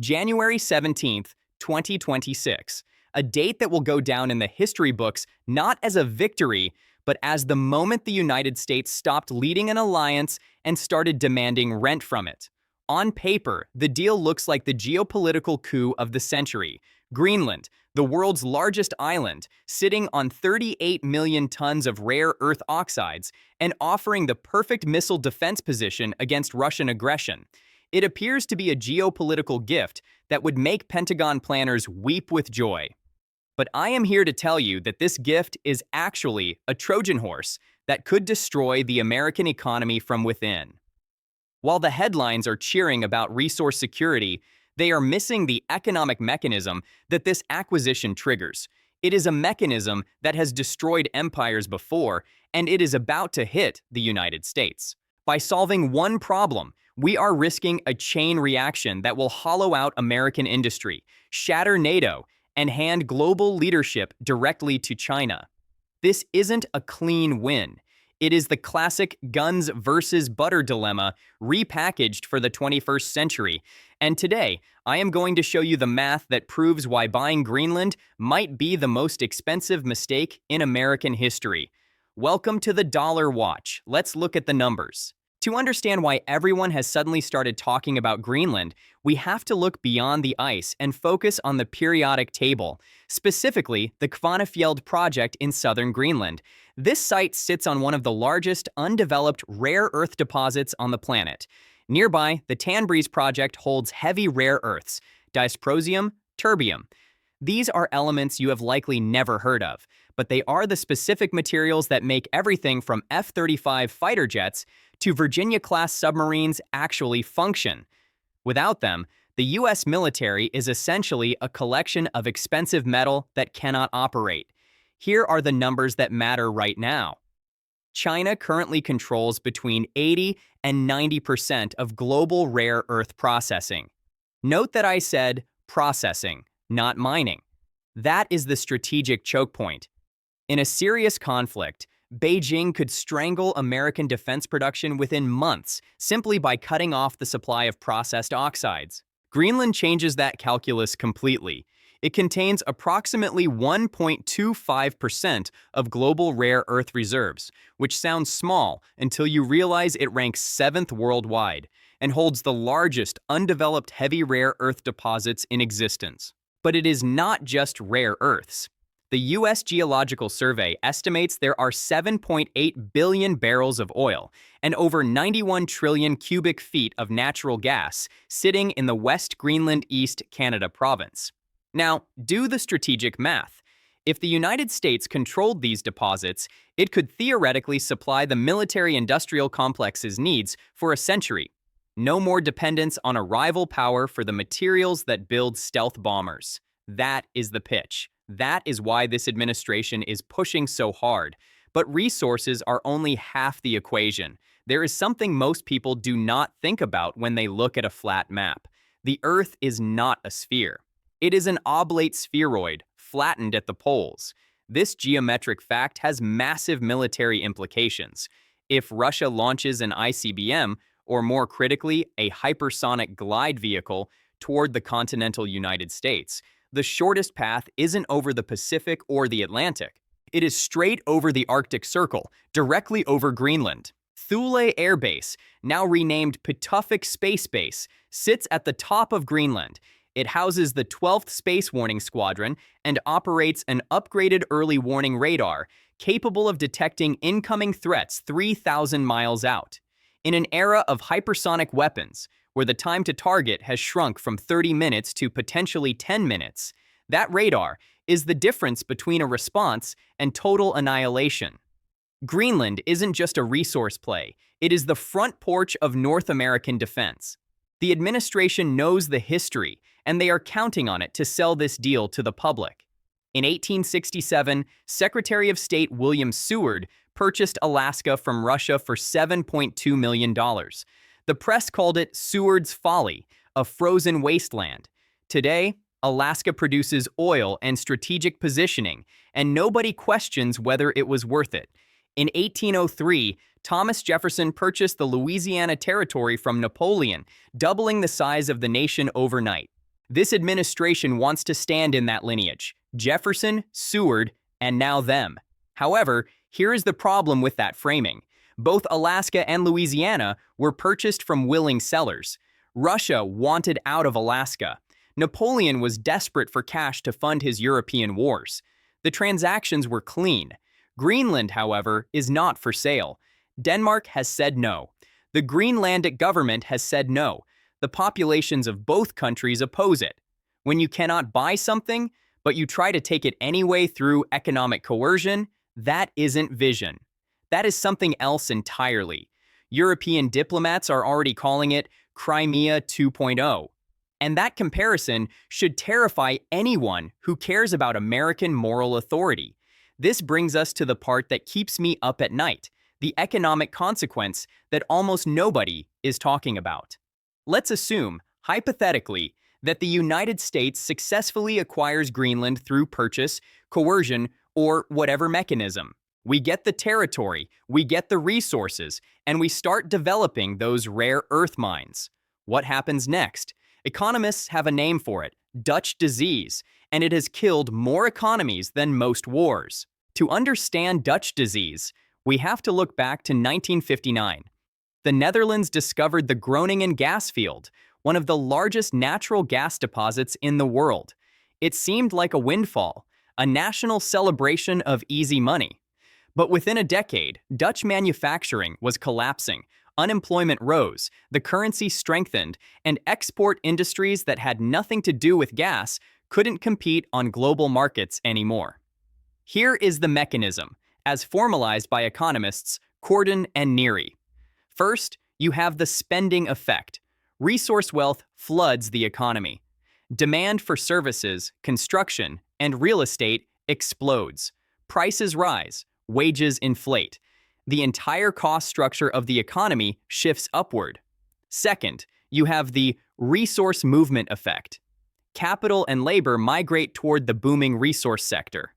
January 17th, 2026, a date that will go down in the history books not as a victory, but as the moment the United States stopped leading an alliance and started demanding rent from it. On paper, the deal looks like the geopolitical coup of the century. Greenland, the world's largest island, sitting on 38 million tons of rare earth oxides and offering the perfect missile defense position against Russian aggression. It appears to be a geopolitical gift that would make Pentagon planners weep with joy. But I am here to tell you that this gift is actually a Trojan horse that could destroy the American economy from within. While the headlines are cheering about resource security, they are missing the economic mechanism that this acquisition triggers. It is a mechanism that has destroyed empires before, and it is about to hit the United States. By solving one problem, we are risking a chain reaction that will hollow out American industry, shatter NATO, and hand global leadership directly to China. This isn't a clean win. It is the classic guns versus butter dilemma repackaged for the 21st century. And today, I am going to show you the math that proves why buying Greenland might be the most expensive mistake in American history. Welcome to the Dollar Watch. Let's look at the numbers. To understand why everyone has suddenly started talking about Greenland, we have to look beyond the ice and focus on the periodic table, specifically the Kvanefjeld project in southern Greenland. This site sits on one of the largest undeveloped rare earth deposits on the planet. Nearby, the Tanbreez project holds heavy rare earths, dysprosium, terbium. These are elements you have likely never heard of, but they are the specific materials that make everything from F-35 fighter jets to Virginia-class submarines actually function. Without them, the U.S. military is essentially a collection of expensive metal that cannot operate. Here are the numbers that matter right now. China currently controls between 80 and 90% of global rare earth processing. Note that I said processing, not mining. That is the strategic choke point. In a serious conflict, Beijing could strangle American defense production within months simply by cutting off the supply of processed oxides. Greenland changes that calculus completely. It contains approximately 1.25% of global rare earth reserves, which sounds small until you realize it ranks 7th worldwide and holds the largest undeveloped heavy rare earth deposits in existence. But it is not just rare earths. The U.S. Geological Survey estimates there are 7.8 billion barrels of oil and over 91 trillion cubic feet of natural gas sitting in the West Greenland East Canada province. Now, do the strategic math. If the United States controlled these deposits, it could theoretically supply the military-industrial complex's needs for a century. No more dependence on a rival power for the materials that build stealth bombers. That is the pitch. That is why this administration is pushing so hard. But resources are only half the equation. There is something most people do not think about when they look at a flat map. The Earth is not a sphere. It is an oblate spheroid, flattened at the poles. This geometric fact has massive military implications. If Russia launches an ICBM, or more critically, a hypersonic glide vehicle, toward the continental United States, the shortest path isn't over the Pacific or the Atlantic. It is straight over the Arctic Circle, directly over Greenland. Thule Air Base, now renamed Pituffik Space Base, sits at the top of Greenland. It houses the 12th Space Warning Squadron and operates an upgraded early warning radar capable of detecting incoming threats 3,000 miles out. In an era of hypersonic weapons, where the time to target has shrunk from 30 minutes to potentially 10 minutes, that radar is the difference between a response and total annihilation. Greenland isn't just a resource play, it is the front porch of North American defense. The administration knows the history, and they are counting on it to sell this deal to the public. In 1867, Secretary of State William Seward purchased Alaska from Russia for $7.2 million. The press called it Seward's Folly, a frozen wasteland. Today, Alaska produces oil and strategic positioning, and nobody questions whether it was worth it. In 1803, Thomas Jefferson purchased the Louisiana Territory from Napoleon, doubling the size of the nation overnight. This administration wants to stand in that lineage: Jefferson, Seward, and now them. However, here is the problem with that framing. Both Alaska and Louisiana were purchased from willing sellers. Russia wanted out of Alaska. Napoleon was desperate for cash to fund his European wars. The transactions were clean. Greenland, however, is not for sale. Denmark has said no. The Greenlandic government has said no. The populations of both countries oppose it. When you cannot buy something, but you try to take it anyway through economic coercion, that isn't vision. That is something else entirely. European diplomats are already calling it Crimea 2.0. And that comparison should terrify anyone who cares about American moral authority. This brings us to the part that keeps me up at night, the economic consequence that almost nobody is talking about. Let's assume, hypothetically, that the United States successfully acquires Greenland through purchase, coercion, or whatever mechanism. We get the territory, we get the resources, and we start developing those rare earth mines. What happens next? Economists have a name for it: Dutch disease, and it has killed more economies than most wars. To understand Dutch disease, we have to look back to 1959. The Netherlands discovered the Groningen gas field, one of the largest natural gas deposits in the world. It seemed like a windfall, a national celebration of easy money. But within a decade, Dutch manufacturing was collapsing. Unemployment rose, the currency strengthened, and export industries that had nothing to do with gas couldn't compete on global markets anymore. Here is the mechanism, as formalized by economists Corden and Neary. First, you have the spending effect. Resource wealth floods the economy. Demand for services, construction, and real estate explodes. Prices rise, wages inflate. The entire cost structure of the economy shifts upward. Second, you have the resource movement effect. Capital and labor migrate toward the booming resource sector.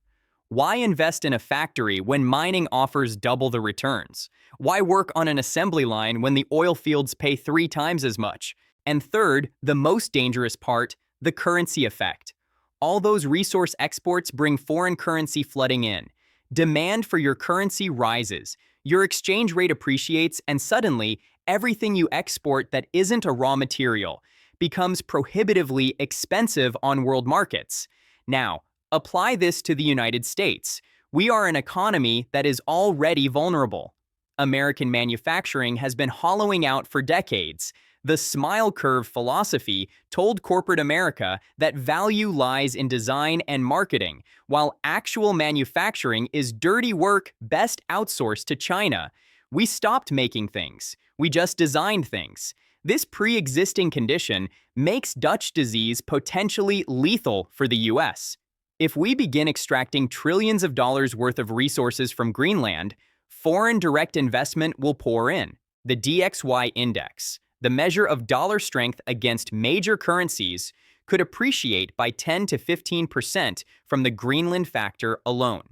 Why invest in a factory when mining offers double the returns? Why work on an assembly line when the oil fields pay 3 times as much? And third, the most dangerous part, the currency effect. All those resource exports bring foreign currency flooding in. Demand for your currency rises. Your exchange rate appreciates, and suddenly, everything you export that isn't a raw material becomes prohibitively expensive on world markets. Now, apply this to the United States. We are an economy that is already vulnerable. American manufacturing has been hollowing out for decades. The smile curve philosophy told corporate America that value lies in design and marketing, while actual manufacturing is dirty work best outsourced to China. We stopped making things. We just designed things. This pre-existing condition makes Dutch disease potentially lethal for the US. If we begin extracting trillions of dollars worth of resources from Greenland, foreign direct investment will pour in. The DXY index, the measure of dollar strength against major currencies, could appreciate by 10 to 15% from the Greenland factor alone.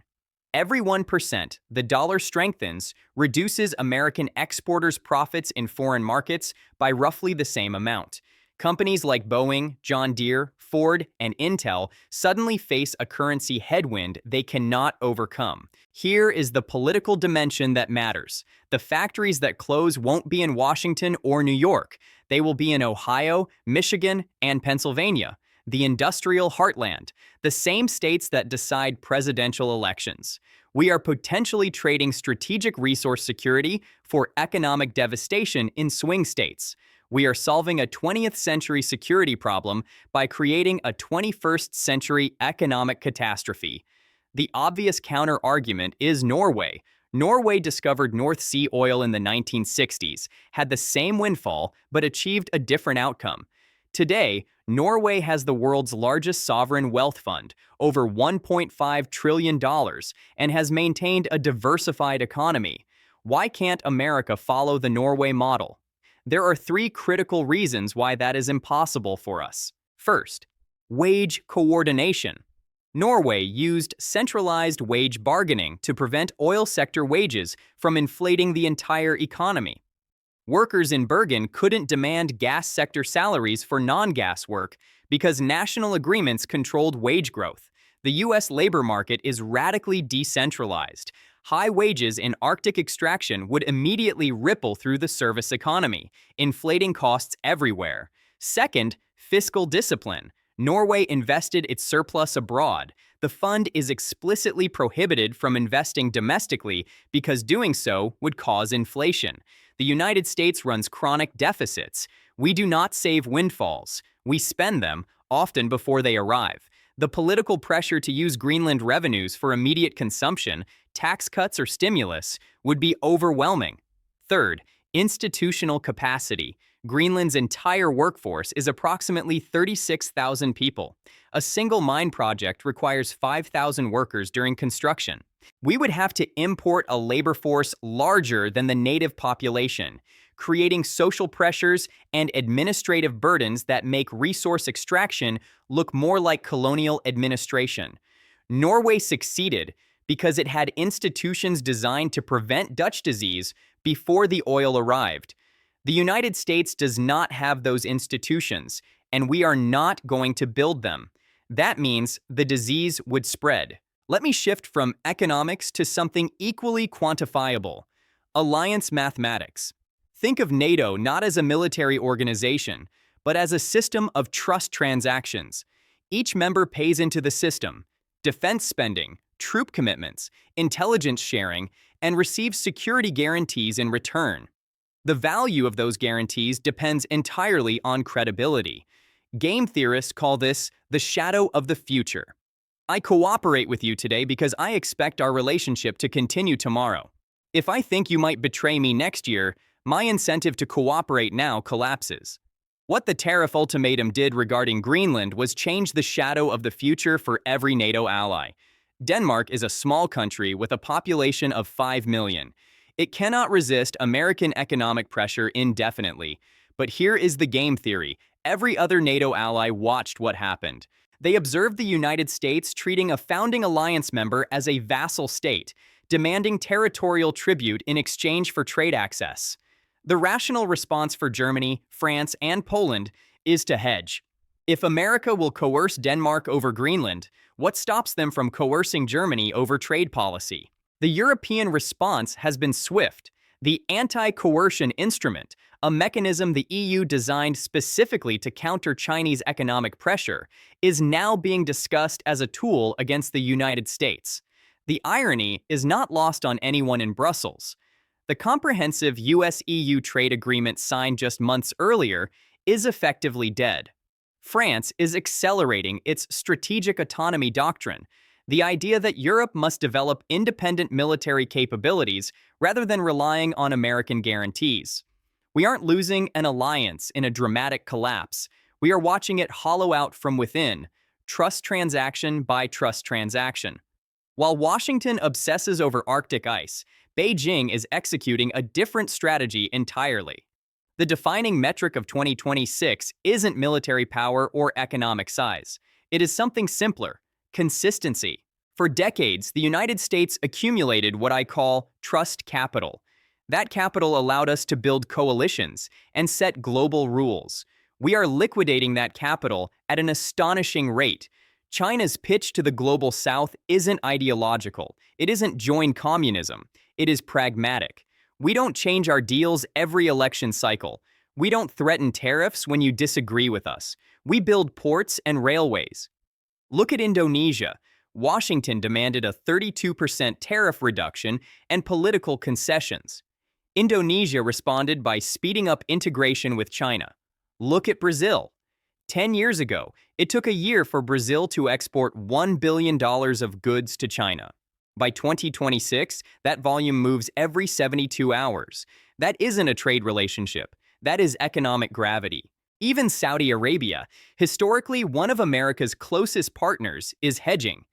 Every 1% the dollar strengthens reduces American exporters' profits in foreign markets by roughly the same amount. Companies like Boeing, John Deere, Ford, and Intel suddenly face a currency headwind they cannot overcome. Here is the political dimension that matters. The factories that close won't be in Washington or New York. They will be in Ohio, Michigan, and Pennsylvania, the industrial heartland, the same states that decide presidential elections. We are potentially trading strategic resource security for economic devastation in swing states. We are solving a 20th century security problem by creating a 21st century economic catastrophe. The obvious counter-argument is Norway. Norway discovered North Sea oil in the 1960s, had the same windfall, but achieved a different outcome. Today, Norway has the world's largest sovereign wealth fund, over $1.5 trillion, and has maintained a diversified economy. Why can't America follow the Norway model? There are 3 critical reasons why that is impossible for us. First, wage coordination. Norway used centralized wage bargaining to prevent oil sector wages from inflating the entire economy. Workers in Bergen couldn't demand gas sector salaries for non-gas work because national agreements controlled wage growth. The U.S. labor market is radically decentralized. High wages in Arctic extraction would immediately ripple through the service economy, inflating costs everywhere. Second, fiscal discipline. Norway invested its surplus abroad. The fund is explicitly prohibited from investing domestically because doing so would cause inflation. The United States runs chronic deficits. We do not save windfalls. We spend them, often before they arrive. The political pressure to use Greenland revenues for immediate consumption, tax cuts or stimulus, would be overwhelming. Third, institutional capacity. Greenland's entire workforce is approximately 36,000 people. A single mine project requires 5,000 workers during construction. We would have to import a labor force larger than the native population, creating social pressures and administrative burdens that make resource extraction look more like colonial administration. Norway succeeded because it had institutions designed to prevent Dutch disease before the oil arrived. The United States does not have those institutions, and we are not going to build them. That means the disease would spread. Let me shift from economics to something equally quantifiable: alliance mathematics. Think of NATO not as a military organization, but as a system of trust transactions. Each member pays into the system: defense spending, troop commitments, intelligence sharing, and receives security guarantees in return. The value of those guarantees depends entirely on credibility. Game theorists call this the shadow of the future. I cooperate with you today because I expect our relationship to continue tomorrow. If I think you might betray me next year, my incentive to cooperate now collapses. What the tariff ultimatum did regarding Greenland was change the shadow of the future for every NATO ally. Denmark is a small country with a population of 5 million. It cannot resist American economic pressure indefinitely. But here is the game theory. Every other NATO ally watched what happened. They observed the United States treating a founding alliance member as a vassal state, demanding territorial tribute in exchange for trade access. The rational response for Germany, France, and Poland is to hedge. If America will coerce Denmark over Greenland, what stops them from coercing Germany over trade policy? The European response has been swift. The anti-coercion instrument, a mechanism the EU designed specifically to counter Chinese economic pressure, is now being discussed as a tool against the United States. The irony is not lost on anyone in Brussels. The comprehensive US-EU trade agreement signed just months earlier is effectively dead. France is accelerating its strategic autonomy doctrine, the idea that Europe must develop independent military capabilities rather than relying on American guarantees. We aren't losing an alliance in a dramatic collapse. We are watching it hollow out from within, trust transaction by trust transaction. While Washington obsesses over Arctic ice, Beijing is executing a different strategy entirely. The defining metric of 2026 isn't military power or economic size. It is something simpler: consistency. For decades, the United States accumulated what I call trust capital. That capital allowed us to build coalitions and set global rules. We are liquidating that capital at an astonishing rate. China's pitch to the global South isn't ideological. It isn't join communism. It is pragmatic. We don't change our deals every election cycle. We don't threaten tariffs when you disagree with us. We build ports and railways. Look at Indonesia. Washington demanded a 32% tariff reduction and political concessions. Indonesia responded by speeding up integration with China. Look at Brazil. 10 years ago, it took a year for Brazil to export $1 billion of goods to China. By 2026, that volume moves every 72 hours. That isn't a trade relationship. That is economic gravity. Even Saudi Arabia, historically one of America's closest partners, is hedging.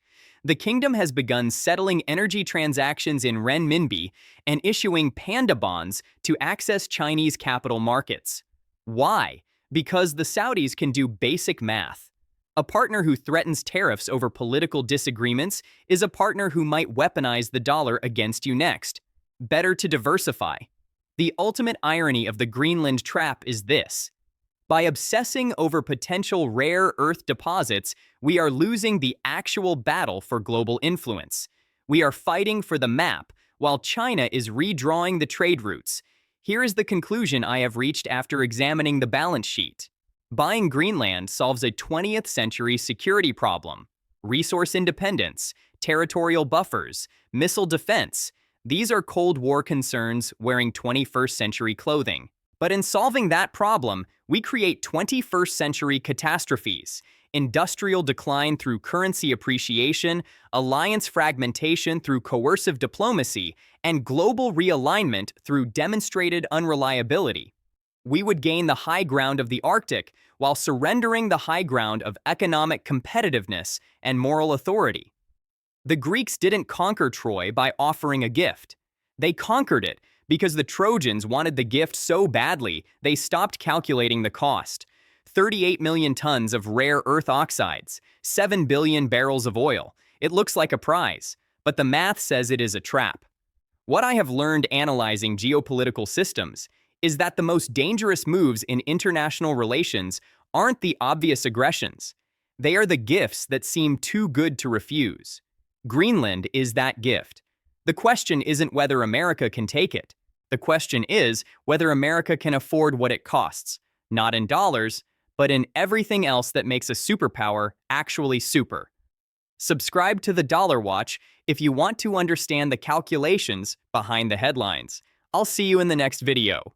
The kingdom has begun settling energy transactions in renminbi and issuing panda bonds to access Chinese capital markets. Why? Because the Saudis can do basic math. A partner who threatens tariffs over political disagreements is a partner who might weaponize the dollar against you next. Better to diversify. The ultimate irony of the Greenland Trap is this: By obsessing over potential rare earth deposits, we are losing the actual battle for global influence. We are fighting for the map, while China is redrawing the trade routes. Here is the conclusion I have reached after examining the balance sheet. Buying Greenland solves a 20th century security problem. Resource independence, territorial buffers, missile defense. These are Cold War concerns wearing 21st century clothing. But in solving that problem, we create 21st century catastrophes. Industrial decline through currency appreciation, alliance fragmentation through coercive diplomacy, and global realignment through demonstrated unreliability. We would gain the high ground of the Arctic while surrendering the high ground of economic competitiveness and moral authority. The Greeks didn't conquer Troy by offering a gift. They conquered it because the Trojans wanted the gift so badly they stopped calculating the cost. 38 million tons of rare earth oxides, 7 billion barrels of oil. It looks like a prize, but the math says it is a trap. What I have learned analyzing geopolitical systems is that the most dangerous moves in international relations aren't the obvious aggressions. They are the gifts that seem too good to refuse. Greenland is that gift. The question isn't whether America can take it. The question is whether America can afford what it costs, not in dollars, but in everything else that makes a superpower actually super. Subscribe to the Dollar Watch if you want to understand the calculations behind the headlines. I'll see you in the next video.